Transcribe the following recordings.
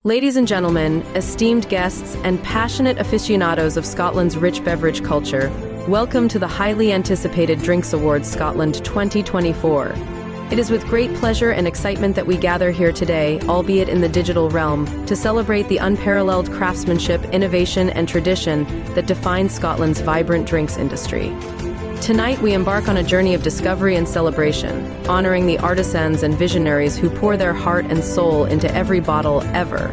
Ladies and gentlemen, esteemed guests, and passionate aficionados of Scotland's rich beverage culture, welcome to the highly anticipated Drinks Awards Scotland 2024. It is with great pleasure and excitement that we gather here today, albeit in the digital realm, to celebrate the unparalleled craftsmanship, innovation, and tradition that defines Scotland's vibrant drinks industry. Tonight, we embark on a journey of discovery and celebration, honoring the artisans and visionaries who pour their heart and soul into every bottle ever.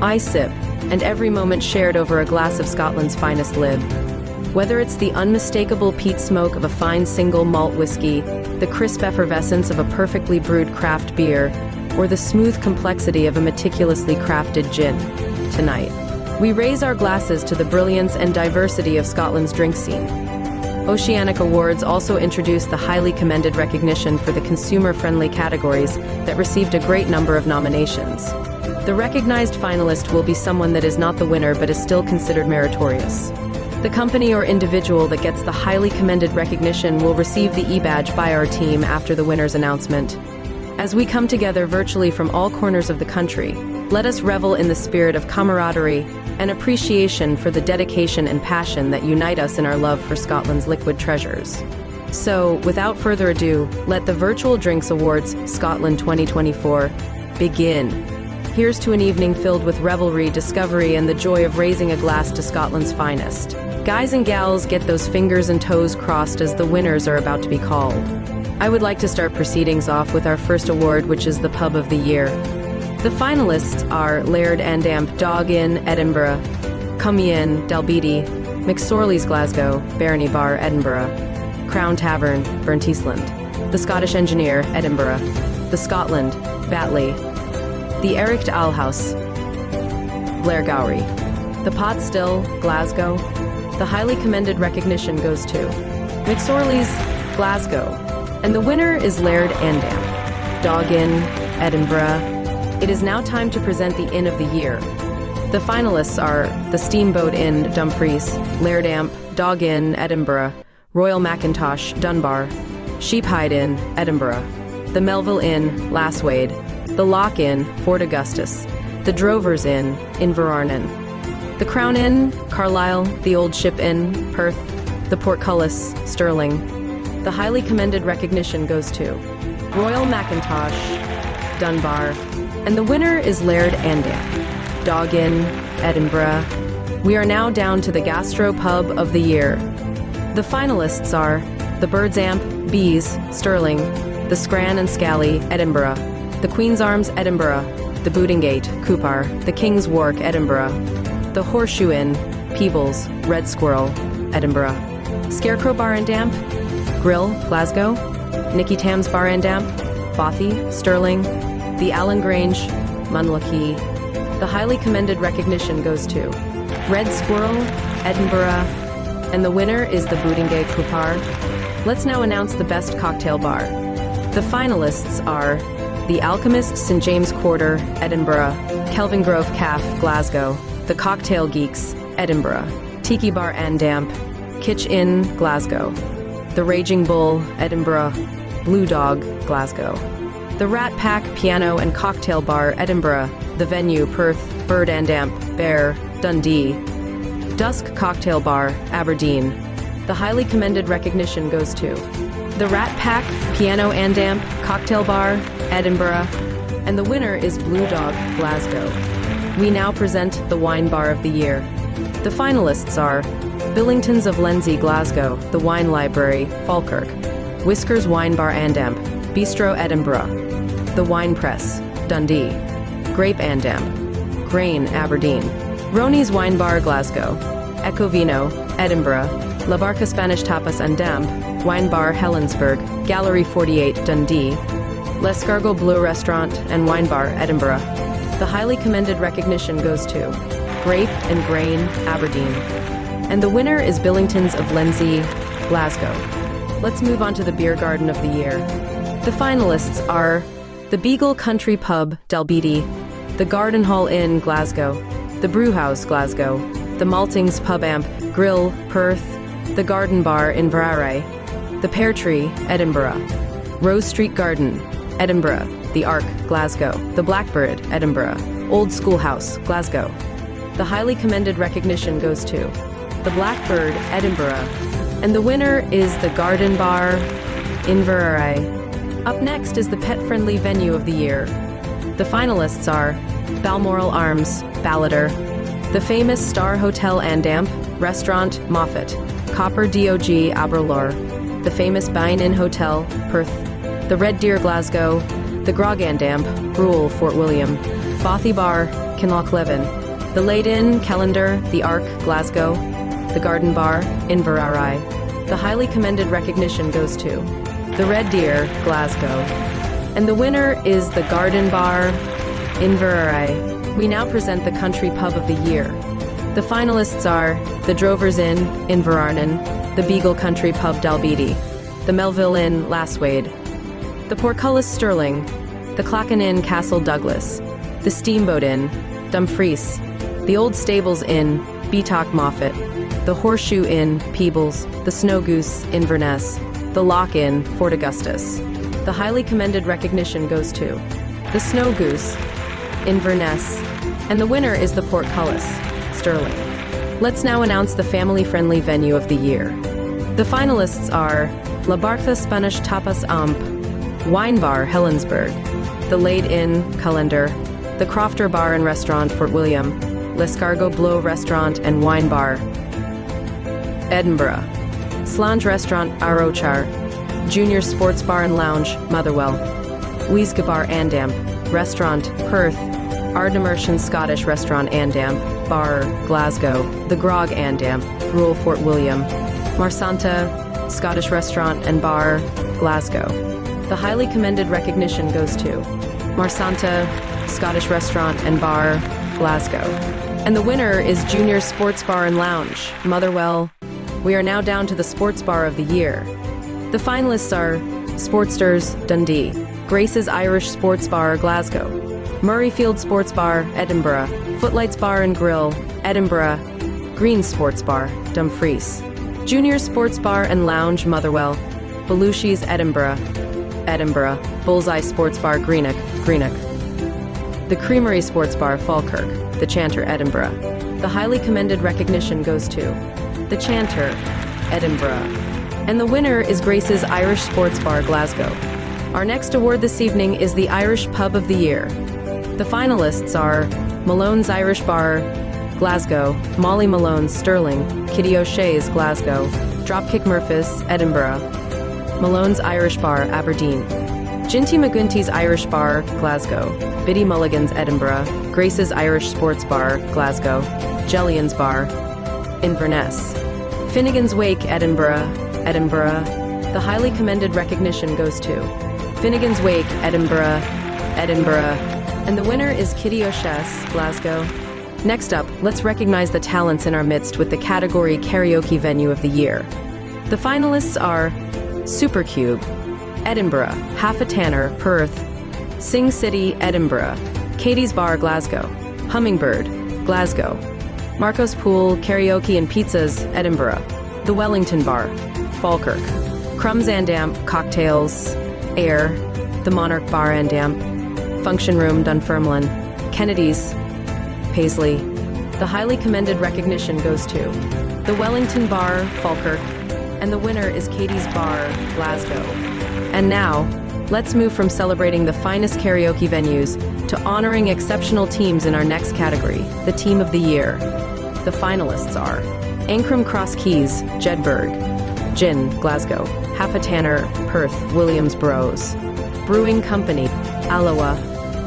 I sip, and every moment shared over a glass of Scotland's finest lib. Whether it's the unmistakable peat smoke of a fine single malt whiskey, the crisp effervescence of a perfectly brewed craft beer, or the smooth complexity of a meticulously crafted gin, tonight, we raise our glasses to the brilliance and diversity of Scotland's drink scene. Oceanic Awards also introduced the highly commended recognition for the consumer-friendly categories that received a great number of nominations. The recognized finalist will be someone that is not the winner but is still considered meritorious. The company or individual that gets the highly commended recognition will receive the e-badge by our team after the winner's announcement. As we come together virtually from all corners of the country, let us revel in the spirit of camaraderie and appreciation for the dedication and passion that unite us in our love for Scotland's liquid treasures. So, without further ado, let the Virtual Drinks Awards Scotland 2024 begin. Here's to an evening filled with revelry, discovery, and the joy of raising a glass to Scotland's finest. Guys and gals, get those fingers and toes crossed as the winners are about to be called. I would like to start proceedings off with our first award, which is the Pub of the Year. The finalists are Laird and Amp Dog Inn, Edinburgh, Cummin, Dalbeattie, McSorley's Glasgow, Barony Bar, Edinburgh, Crown Tavern, Burnteesland, The Scottish Engineer, Edinburgh, The Scotland, Batley, The Ericht Alehouse, Blairgowrie, The Pot Still, Glasgow. The highly commended recognition goes to McSorley's Glasgow, and the winner is Laird and Amp Dog Inn, Edinburgh. It is now time to present the Inn of the Year. The finalists are the Steamboat Inn, Dumfries, Laird Amp, Dog Inn, Edinburgh, Royal Mackintosh, Dunbar, Sheephide Inn, Edinburgh, the Melville Inn, Lasswade, the Lock Inn, Fort Augustus, the Drovers Inn, Inverarnon, the Crown Inn, Carlisle, the Old Ship Inn, Perth, the Portcullis, Stirling. The highly commended recognition goes to Royal Mackintosh, Dunbar, and the winner is Laird and Amp Dog Inn, Edinburgh. We are now down to the Gastro Pub of the Year. The finalists are the Bird's Amp, Bees, Stirling, the Scran and Scally, Edinburgh, the Queen's Arms, Edinburgh, the Bootingate, Coupar, the King's Wark, Edinburgh, the Horseshoe Inn, Peebles, Red Squirrel, Edinburgh, Scarecrow Bar and Amp, Grill, Glasgow, Nicky Tam's Bar and Amp, Bothy, Stirling, the Allen Grange, Munlucky. The highly commended recognition goes to Red Squirrel, Edinburgh, and the winner is the Bootingay Coupar. Let's now announce the best cocktail bar. The finalists are the Alchemist, St. James Quarter, Edinburgh, Kelvin Grove Calf, Glasgow, the Cocktail Geeks, Edinburgh, Tiki Bar and Damp, Kitch Inn, Glasgow, the Raging Bull, Edinburgh, Blue Dog, Glasgow, the Rat Pack Piano and Cocktail Bar, Edinburgh, the Venue, Perth, Bird and Amp, Bear, Dundee, Dusk Cocktail Bar, Aberdeen. The highly commended recognition goes to the Rat Pack Piano and Amp Cocktail Bar, Edinburgh, and the winner is Blue Dog, Glasgow. We now present the Wine Bar of the Year. The finalists are Billingtons of Lenzie, Glasgow, the Wine Library, Falkirk, Whiskers Wine Bar and Amp, Bistro, Edinburgh, the Wine Press, Dundee, Grape and Amp, Grain, Aberdeen, Roni's Wine Bar, Glasgow, Echo Vino, Edinburgh, La Barca Spanish Tapas and Damp, Wine Bar, Helensburgh, Gallery 48, Dundee, L'Escargot Bleu Restaurant and Wine Bar, Edinburgh. The highly commended recognition goes to Grape and Grain, Aberdeen, and the winner is Billingtons of Lenzie, Glasgow. Let's move on to the Beer Garden of the Year. The finalists are the Beagle Country Pub, Dalbeattie, the Garden Hall Inn, Glasgow, the Brewhouse, Glasgow, the Maltings Pub Amp, Grill, Perth, the Garden Bar, Inverary, the Pear Tree, Edinburgh, Rose Street Garden, Edinburgh, the Ark, Glasgow, the Blackbird, Edinburgh, Old Schoolhouse, Glasgow. The highly commended recognition goes to the Blackbird, Edinburgh. And the winner is the Garden Bar, Inverary. Up next is the pet-friendly venue of the year. The finalists are Balmoral Arms, Ballater, the famous Star Hotel Andamp, Restaurant, Moffat, Copper Dog, Aberlour, the famous Bine Inn Hotel, Perth, the Red Deer, Glasgow, the Grog Andamp, Brule, Fort William, Bothy Bar, Kinlochleven, the Laid Inn, Callendar, the Ark, Glasgow, the Garden Bar, Inverary. The highly commended recognition goes to the Red Deer, Glasgow. And the winner is the Garden Bar, Inverary. We now present the country pub of the year. The finalists are the Drovers Inn, Inverarnon, the Beagle Country Pub, Dalbeattie, the Melville Inn, Lasswade, the Portcullis, Stirling, the Clachan Inn, Castle Douglas, the Steamboat Inn, Dumfries, the Old Stables Inn, Beatock, Moffat, the Horseshoe Inn, Peebles, the Snow Goose, Inverness, the Lock Inn, Fort Augustus. The highly commended recognition goes to the Snow Goose, Inverness, and the winner is the Portcullis, Stirling. Let's now announce the family-friendly venue of the year. The finalists are La Barca Spanish Tapas Amp, Wine Bar, Helensburgh, the Laid Inn, Callendar, the Crofter Bar and Restaurant, Fort William, L'Escargot Blow Restaurant and Wine Bar, Edinburgh, Slange Restaurant, Arochar, Junior Sports Bar and Lounge, Motherwell, Weesga Bar, Andamp, Restaurant, Perth, Ardnamurchan Scottish Restaurant, Andamp, Bar, Glasgow, the Grog, Andamp, Brule, Fort William, Marsanta, Scottish Restaurant and Bar, Glasgow. The highly commended recognition goes to Marsanta, Scottish Restaurant and Bar, Glasgow. And the winner is Junior Sports Bar and Lounge, Motherwell. We are now down to the sports bar of the year. The finalists are Sportsters, Dundee, Grace's Irish Sports Bar, Glasgow, Murrayfield Sports Bar, Edinburgh, Footlights Bar and Grill, Edinburgh, Green Sports Bar, Dumfries, Junior Sports Bar and Lounge, Motherwell, Belushi's, Edinburgh, Bullseye Sports Bar, Greenock, the Creamery Sports Bar, Falkirk, the Chanter, Edinburgh. The highly commended recognition goes to the Chanter, Edinburgh. And the winner is Grace's Irish Sports Bar, Glasgow. Our next award this evening is the Irish Pub of the Year. The finalists are Malone's Irish Bar, Glasgow, Molly Malone's, Stirling, Kitty O'Shea's, Glasgow, Dropkick Murphys, Edinburgh, Malone's Irish Bar, Aberdeen, Ginty McGuinty's Irish Bar, Glasgow, Biddy Mulligan's, Edinburgh, Grace's Irish Sports Bar, Glasgow, Jellion's Bar, Inverness, Finnegan's Wake, Edinburgh. The highly commended recognition goes to Finnegan's Wake, Edinburgh, and the winner is Kitty O'Shea's, Glasgow. Next up, let's recognize the talents in our midst with the category Karaoke Venue of the Year. The finalists are Supercube, Edinburgh, Half a Tanner, Perth, Sing City, Edinburgh, Katie's Bar, Glasgow, Hummingbird, Glasgow, Marco's Pool, Karaoke and Pizzas, Edinburgh, The Wellington Bar, Falkirk, Crumbs Andamp, Cocktails, Air, The Monarch Bar Andamp, Function Room, Dunfermline, Kennedy's, Paisley. The highly commended recognition goes to The Wellington Bar, Falkirk, and the winner is Katie's Bar, Glasgow. And now, let's move from celebrating the finest karaoke venues to honoring exceptional teams in our next category, the Team of the Year. The finalists are Ancram Cross Keys, Jedburgh, Gin, Glasgow, Half a Tanner, Perth, Williamsburghs, Brewing Company, Alloa,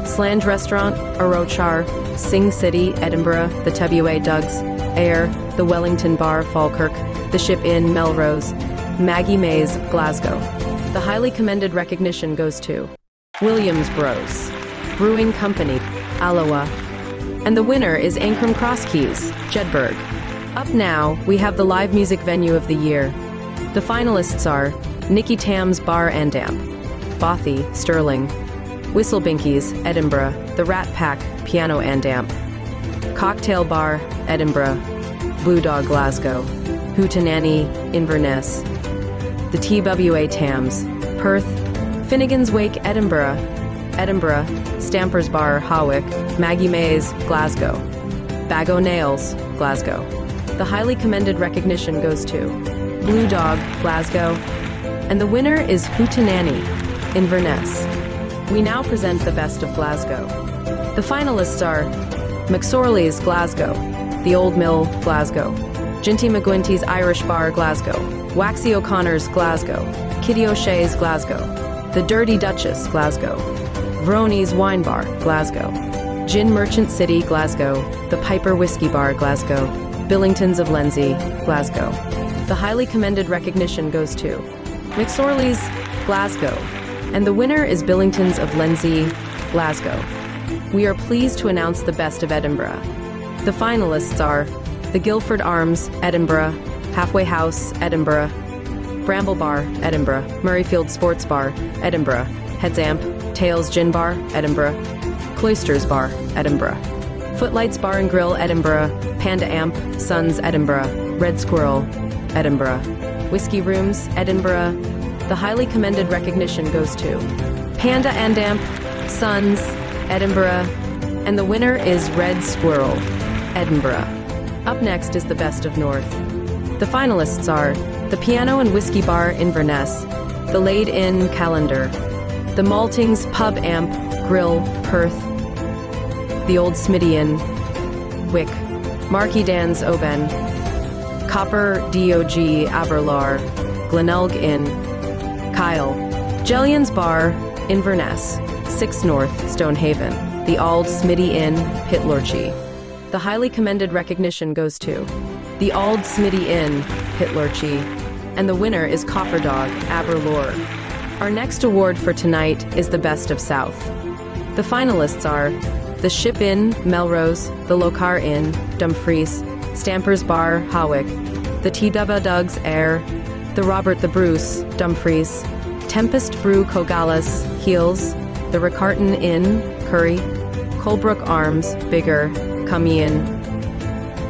Slange Restaurant, Arochar, Sing City, Edinburgh, the WA Dugs, Ayr, the Wellington Bar, Falkirk, the Ship Inn, Melrose, Maggie Mays, Glasgow. The highly commended recognition goes to Williamsburghs, Brewing Company, Alloa, and the winner is Ancram Cross Keys, Jedburgh. Up now, we have the live music venue of the year. The finalists are Nicky Tam's Bar Andamp, Bothy, Stirling, Whistlebinkies, Edinburgh, the Rat Pack, Piano Andamp, Cocktail Bar, Edinburgh, Blue Dog, Glasgow, Hootenanny, Inverness, the TWA Tams, Perth, Finnegan's Wake, Edinburgh, Stampers Bar, Hawick, Maggie Mays, Glasgow. Bag O' Nails, Glasgow. The highly commended recognition goes to Blue Dog, Glasgow. And the winner is Hootenanny, Inverness. We now present the best of Glasgow. The finalists are McSorley's, Glasgow. The Old Mill, Glasgow. Ginty McGuinty's Irish Bar, Glasgow. Waxy O'Connor's, Glasgow. Kitty O'Shea's, Glasgow. The Dirty Duchess, Glasgow. Vroni's Wine Bar, Glasgow. Gin Merchant City, Glasgow. The Piper Whiskey Bar, Glasgow. Billingtons of Lenzie, Glasgow. The highly commended recognition goes to McSorley's, Glasgow. And the winner is Billingtons of Lenzie, Glasgow. We are pleased to announce the best of Edinburgh. The finalists are the Guildford Arms, Edinburgh. Halfway House, Edinburgh. Bramble Bar, Edinburgh. Murrayfield Sports Bar, Edinburgh. Heads Amp, Tails Gin Bar, Edinburgh. Cloisters Bar, Edinburgh. Footlights Bar and Grill, Edinburgh. Panda Amp, Sons, Edinburgh. Red Squirrel, Edinburgh. Whiskey Rooms, Edinburgh. The highly commended recognition goes to Panda and Amp, Sons, Edinburgh. And the winner is Red Squirrel, Edinburgh. Up next is the best of North. The finalists are the Piano and Whiskey Bar, Inverness. The Laid Inn, Callendar. The Maltings Pub Amp, Grill, Perth. The Old Smitty Inn, Wick. Marky Dan's, Oban. Copper DOG, Aberlour. Glenelg Inn, Kyle. Jellion's Bar, Inverness. 6 North, Stonehaven. The Auld Smitty Inn, Pitlorchy. The highly commended recognition goes to the Auld Smitty Inn, Pitlorchy. And the winner is Copper Dog, Aberlour. Our next award for tonight is the Best of South. The finalists are the Ship Inn, Melrose. The Locar Inn, Dumfries. Stamper's Bar, Hawick. The T.W. Doug's Air. The Robert the Bruce, Dumfries. Tempest Brew, Cogallas, Heels. The Riccarton Inn, Curry. Colebrook Arms, Bigger, Cummian,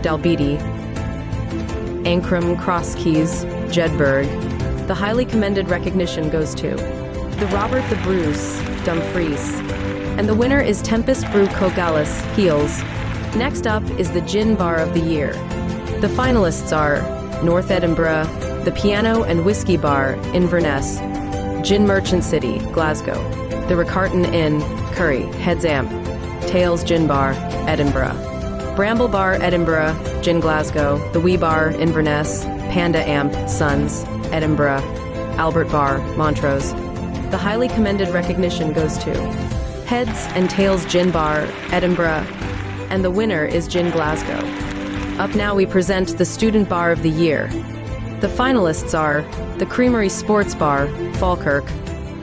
Dalbeattie. Ancram Crosskeys, Jedburgh. The highly commended recognition goes to the Robert the Bruce, Dumfries. And the winner is Tempest Brew, Cogallas, Heels. Next up is the Gin Bar of the Year. The finalists are North Edinburgh, the Piano and Whiskey Bar, Inverness. Gin Merchant City, Glasgow. The Riccarton Inn, Curry, Heads Amp. Tails Gin Bar, Edinburgh. Bramble Bar, Edinburgh. Gin Glasgow. The Wee Bar, Inverness. Panda Amp, Sons, Edinburgh. Albert Bar, Montrose. The highly commended recognition goes to Heads and Tails Gin Bar, Edinburgh. And the winner is Gin Glasgow. Up now we present the Student Bar of the Year. The finalists are the Creamery Sports Bar, Falkirk.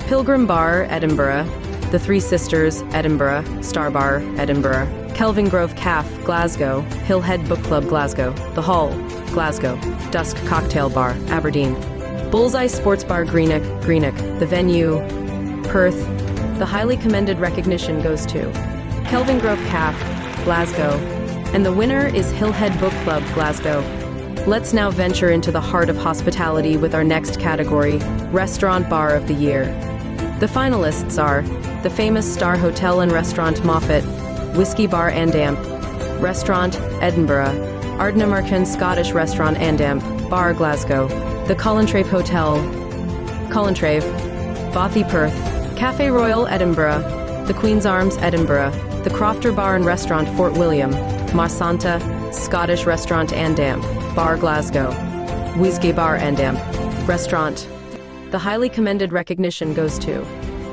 Pilgrim Bar, Edinburgh. The Three Sisters, Edinburgh. Star Bar, Edinburgh. Kelvin Grove Calf, Glasgow. Hillhead Book Club, Glasgow. The Hall, Glasgow. Dusk Cocktail Bar, Aberdeen. Bullseye Sports Bar, Greenock. The Venue, Perth. The highly commended recognition goes to Kelvin Grove Calf, Glasgow. And the winner is Hillhead Book Club, Glasgow. Let's now venture into the heart of hospitality with our next category, Restaurant Bar of the Year. The finalists are the famous Star Hotel and Restaurant Moffat, Whiskey Bar and Amp, Restaurant Edinburgh, Ardnamurchan Scottish Restaurant and Amp, Bar Glasgow, the Collintrave Hotel, Collintrave, Bothy Perth, Café Royal Edinburgh, the Queen's Arms Edinburgh, the Crofter Bar and Restaurant Fort William, Marsanta Scottish Restaurant and Amp, Bar Glasgow, Whiskey Bar and Amp, Restaurant. The highly commended recognition goes to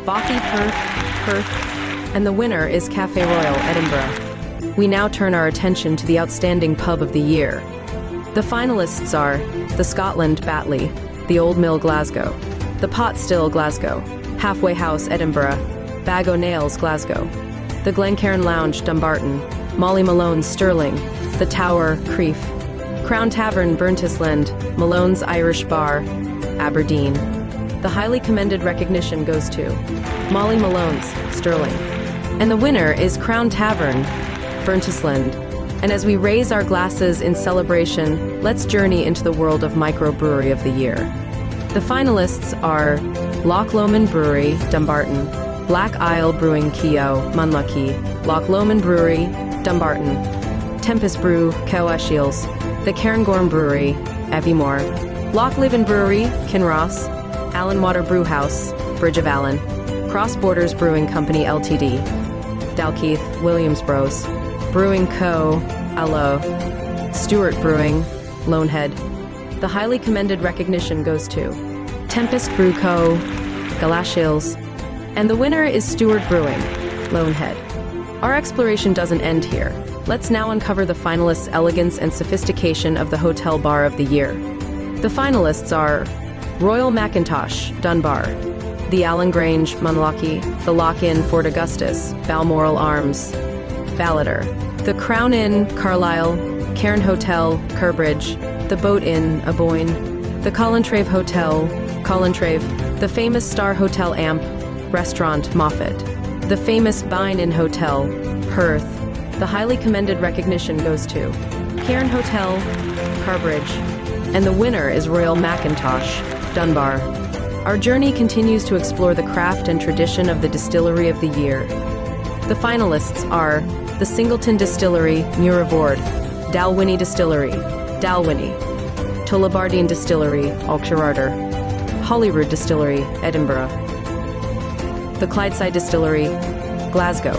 Bothy Perth, and the winner is Café Royal Edinburgh. We now turn our attention to the Outstanding Pub of the Year. The finalists are the Scotland Batley, the Old Mill Glasgow, the Pot Still Glasgow, Halfway House Edinburgh, Bag O' Nails Glasgow, the Glencairn Lounge Dumbarton, Molly Malone's Stirling, the Tower Crieff, Crown Tavern Burntisland, Malone's Irish Bar, Aberdeen. The highly commended recognition goes to Molly Malone's Stirling. And the winner is Crown Tavern, Burntisland. And as we raise our glasses in celebration, let's journey into the world of microbrewery of the year. The finalists are Loch Lomond Brewery, Dumbarton, Black Isle Brewing Keogh, Munlucky, Loch Lomond Brewery, Dumbarton, Tempest Brew, Cowashiels, the Cairngorm Brewery, Aviemore, Loch Leven Brewery, Kinross, Allan Water Brewhouse, Bridge of Allan, Cross Borders Brewing Company Ltd, Dalkeith, Williamsbros, Brewing Co., Allo, Stewart Brewing, Lonehead. The highly commended recognition goes to Tempest Brew Co., Galashills, and the winner is Stewart Brewing, Lonehead. Our exploration doesn't end here. Let's now uncover the finalists' elegance and sophistication of the hotel bar of the year. The finalists are Royal Mackintosh, Dunbar, the Allen Grange, Munlucky, the Lock Inn, Fort Augustus, Balmoral Arms, Ballater, the Crown Inn, Carlisle, Cairn Hotel, Curbridge, the Boat Inn, Aboyne, the Collintrave Hotel, Collintrave, the famous Star Hotel Amp, Restaurant, Moffat, the famous Bine Inn Hotel, Perth. The highly commended recognition goes to Cairn Hotel, Carbridge, and the winner is Royal Mackintosh, Dunbar. Our journey continues to explore the craft and tradition of the distillery of the year. The finalists are the Singleton Distillery, Murrayvord, Dalwhinnie Distillery, Dalwhinnie, Tullibardine Distillery, Auchterarder, Holyrood Distillery, Edinburgh, the Clydeside Distillery, Glasgow,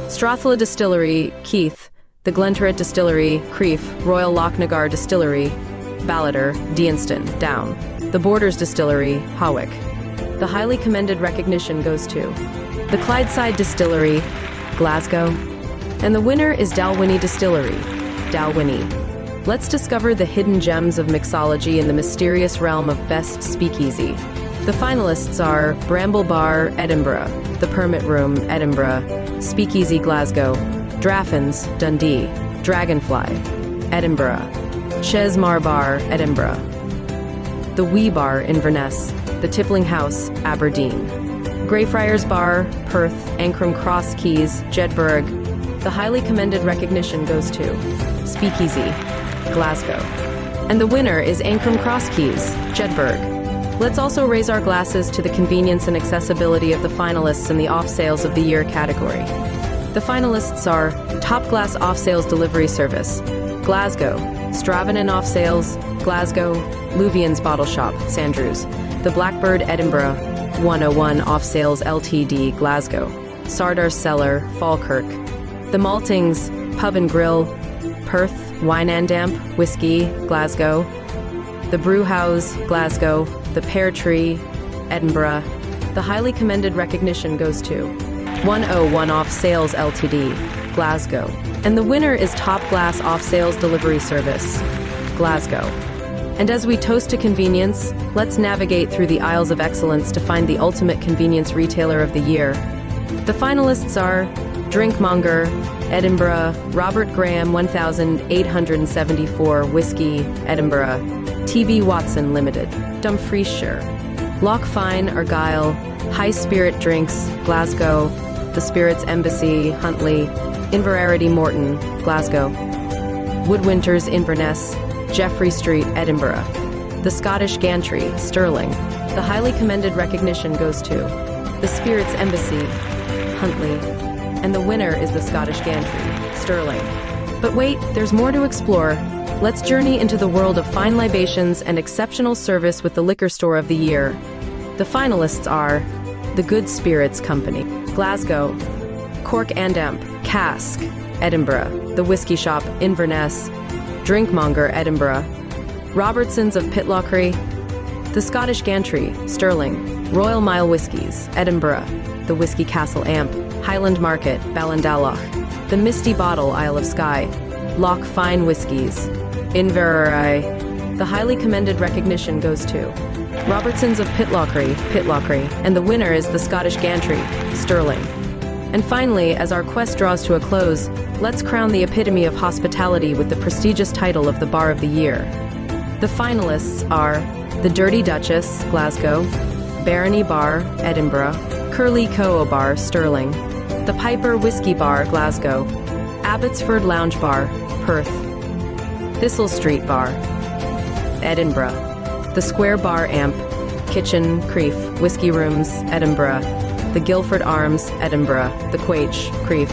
Strathla Distillery, Keith, the Glenturret Distillery, Crieff, Royal Lochnagar Distillery, Ballater, Deanston, Down, the Borders Distillery, Hawick. The highly commended recognition goes to the Clydeside Distillery, Glasgow, and the winner is Dalwhinnie Distillery, Dalwhinnie. Let's discover the hidden gems of mixology in the mysterious realm of Best Speakeasy. The finalists are Bramble Bar, Edinburgh, The Permit Room, Edinburgh, Speakeasy, Glasgow, Draffins, Dundee, Dragonfly, Edinburgh, Chesmar Bar, Edinburgh, The Wee Bar, Inverness, The Tippling House, Aberdeen, Greyfriars Bar, Perth, Ancram Cross Keys, Jedburgh. The highly commended recognition goes to Speakeasy, Glasgow, and the winner is Ancram Cross Keys, Jedburgh. Let's also raise our glasses to the convenience and accessibility of the finalists in the Off-Sales of the Year category. The finalists are Top Glass Off-Sales Delivery Service, Glasgow, Stravanen Off-Sales, Glasgow, Luvian's Bottle Shop, Sandrews, The Blackbird, Edinburgh, 101 Off-Sales Ltd, Glasgow, Sardar's Cellar, Falkirk, The Maltings, Pub and Grill, Perth, Wine and Damp, Whiskey, Glasgow, The Brewhouse, Glasgow, The Pear Tree, Edinburgh. The highly commended recognition goes to 101 Off Sales Ltd, Glasgow, and the winner is Top Glass Off Sales Delivery Service, Glasgow. And as we toast to convenience, let's navigate through the aisles of excellence to find the ultimate convenience retailer of the year. The finalists are Drinkmonger, Edinburgh, Robert Graham 1874 Whiskey, Edinburgh, TB Watson Limited, Dumfriesshire, Loch Fyne, Argyll, High Spirit Drinks, Glasgow, The Spirits Embassy, Huntly, Inverarity Morton, Glasgow, Woodwinters Inverness, Jeffrey Street, Edinburgh, The Scottish Gantry, Stirling. The highly commended recognition goes to The Spirits Embassy, Huntly, and the winner is The Scottish Gantry, Stirling. But wait, there's more to explore. Let's journey into the world of fine libations and exceptional service with the liquor store of the year. The finalists are The Good Spirits Company, Glasgow, Cork and Amp, Cask, Edinburgh, The Whisky Shop, Inverness, Drinkmonger, Edinburgh, Robertsons of Pitlochry, The Scottish Gantry, Stirling, Royal Mile Whiskies, Edinburgh, The Whisky Castle Amp, Highland Market, Ballandalloch, The Misty Bottle, Isle of Skye, Loch Fyne Whiskies, Inverary. The highly commended recognition goes to Robertsons of Pitlochry, and the winner is The Scottish Gantry, Stirling. And finally, as our quest draws to a close, let's crown the epitome of hospitality with the prestigious title of the Bar of the Year. The finalists are The Dirty Duchess, Glasgow, Barony Bar, Edinburgh, Curly Coo Bar, Stirling, The Piper Whiskey Bar, Glasgow, Abbotsford Lounge Bar, Perth, Thistle Street Bar, Edinburgh, The Square Bar Amp, Kitchen, Crieff, Whiskey Rooms, Edinburgh, the Guildford Arms, Edinburgh, the Quaich, Crieff.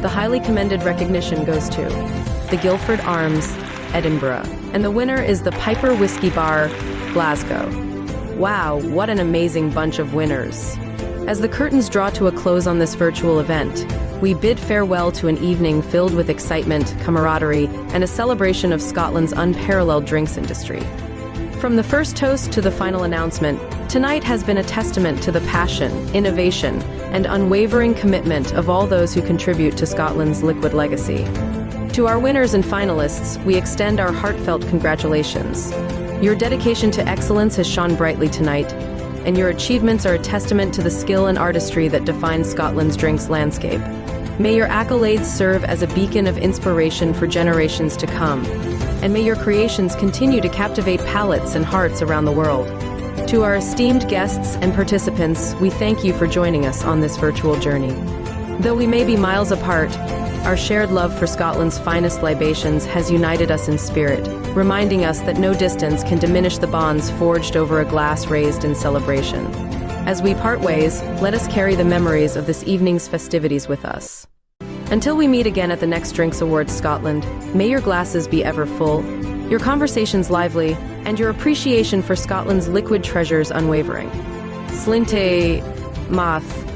The highly commended recognition goes to the Guildford Arms, Edinburgh, and the winner is the Piper Whiskey Bar, Glasgow. Wow, what an amazing bunch of winners. As the curtains draw to a close on this virtual event, we bid farewell to an evening filled with excitement, camaraderie, and a celebration of Scotland's unparalleled drinks industry. From the first toast to the final announcement, tonight has been a testament to the passion, innovation, and unwavering commitment of all those who contribute to Scotland's liquid legacy. To our winners and finalists, we extend our heartfelt congratulations. Your dedication to excellence has shone brightly tonight, and your achievements are a testament to the skill and artistry that define Scotland's drinks landscape. May your accolades serve as a beacon of inspiration for generations to come, and may your creations continue to captivate palates and hearts around the world. To our esteemed guests and participants, we thank you for joining us on this virtual journey. Though we may be miles apart, our shared love for Scotland's finest libations has united us in spirit, reminding us that no distance can diminish the bonds forged over a glass raised in celebration. As we part ways, let us carry the memories of this evening's festivities with us. Until we meet again at the next Drinks Awards Scotland, may your glasses be ever full, your conversations lively, and your appreciation for Scotland's liquid treasures unwavering. Slinte Math.